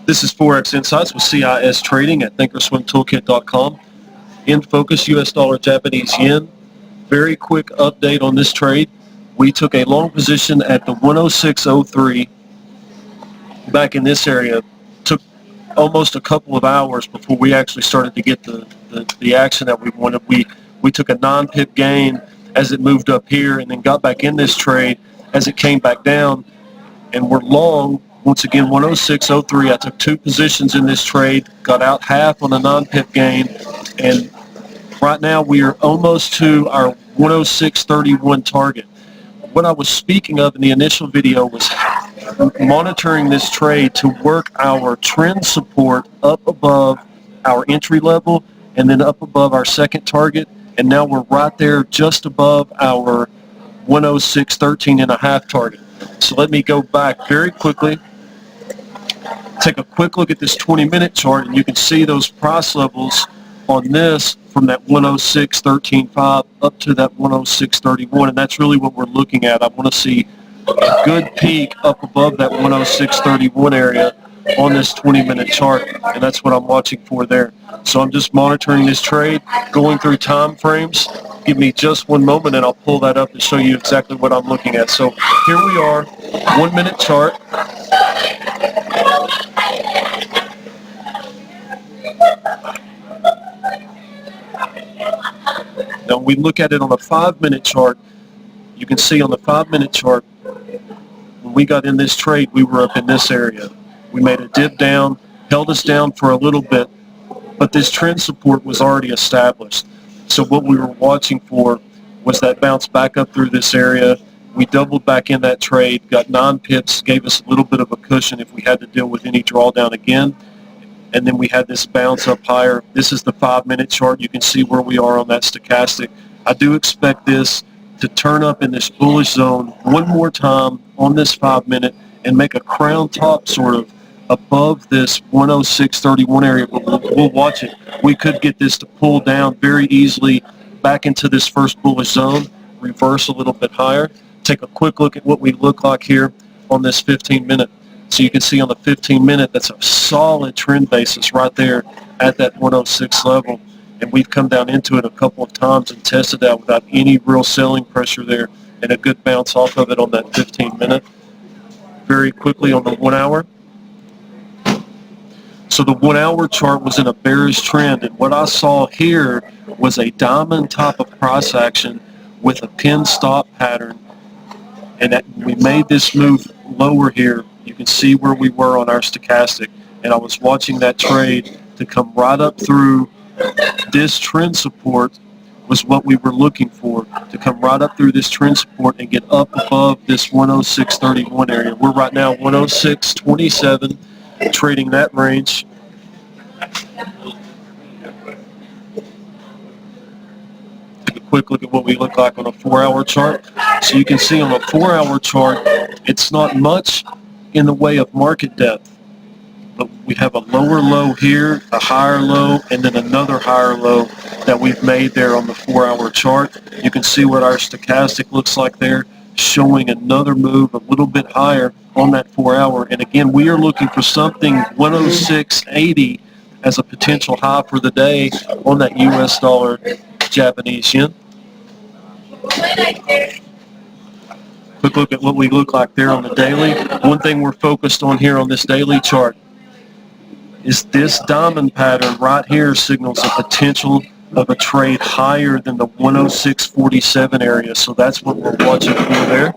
This is Forex Insights with CIS Trading at thinkorswimtoolkit.com. In focus, US dollar, Japanese yen. Very quick update on this trade. We took a long position at the 106.03 back in this area. Took almost a couple of hours before we actually started to get the action that we wanted. We took a 9-pip gain as it moved up here and then got back in this trade as it came back down. And we're long, once again, 106.03. I took 2 positions in this trade, got out half on a 9-pip gain, and right now we are almost to our 106.31 target. What I was speaking of in the initial video was monitoring this trade to work our trend support up above our entry level and then up above our second target, and now we're right there just above our 106.13.5 target. So let me go back very quickly, take a quick look at this 20-minute chart, and you can see those price levels on this from that 106.13.5 up to that 106.31, and that's really what we're looking at. I want to see a good peak up above that 106.31 area on this 20-minute chart, and that's what I'm watching for there. So I'm just monitoring this trade, going through time frames. Give me just one moment and I'll pull that up and show you exactly what I'm looking at. So here we are, 1-minute chart. Now we look at it on a 5-minute chart. You can see on the 5-minute chart, when we got in this trade, we were up in this area. We made a dip down, held us down for a little bit, but this trend support was already established. So what we were watching for was that bounce back up through this area. We doubled back in that trade, got 9 pips, gave us a little bit of a cushion if we had to deal with any drawdown again. And then we had this bounce up higher. This is the 5-minute chart. You can see where we are on that stochastic. I do expect this to turn up in this bullish zone one more time on this 5-minute and make a crown top sort of above this 106.31 area, but we'll watch it. We could get this to pull down very easily back into this first bullish zone, reverse a little bit higher. Take a quick look at what we look like here on this 15-minute. So you can see on the 15-minute, that's a solid trend basis right there at that 106 level. And we've come down into it a couple of times and tested that without any real selling pressure there, and a good bounce off of it on that 15-minute. Very quickly on the 1 hour. So the 1 hour chart was in a bearish trend, and what I saw here was a diamond type of price action with a pin stop pattern, and that we made this move lower here. You can see where we were on our stochastic, and I was watching that trade to come right up through this trend support was what we were looking for, to come right up through this trend support and get up above this 106.31 area. We're right now 106.27, trading that range. Take a quick look at what we look like on a 4-hour chart. So you can see on a 4-hour chart, it's not much in the way of market depth, but we have a lower low here, a higher low, and then another higher low that we've made there on the 4-hour chart. You can see what our stochastic looks like there, showing another move a little bit higher on that 4-hour. And again, we are looking for something 106.80 as a potential high for the day on that US dollar, Japanese yen. Quick look at what we look like there on the daily. One thing we're focused on here on this daily chart is this diamond pattern right here signals a potential of a trade higher than the 106.47 area. So that's what we're watching for there.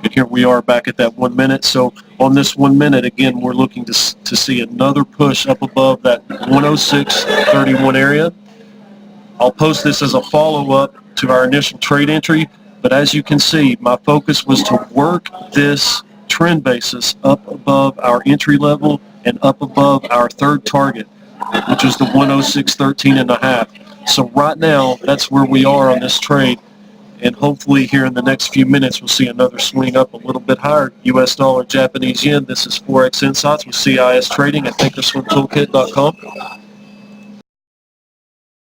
And here we are back at that 1 minute. So on this 1 minute, again, we're looking to see another push up above that 106.31 area. I'll post this as a follow-up to our initial trade entry, but as you can see, my focus was to work this trend basis up above our entry level and up above our third target, which is the 106.13.5. So right now, that's where we are on this trade. And hopefully here in the next few minutes, we'll see another swing up a little bit higher. US dollar, Japanese yen. This is Forex Insights with CIS Trading at thinkorswimtoolkit.com.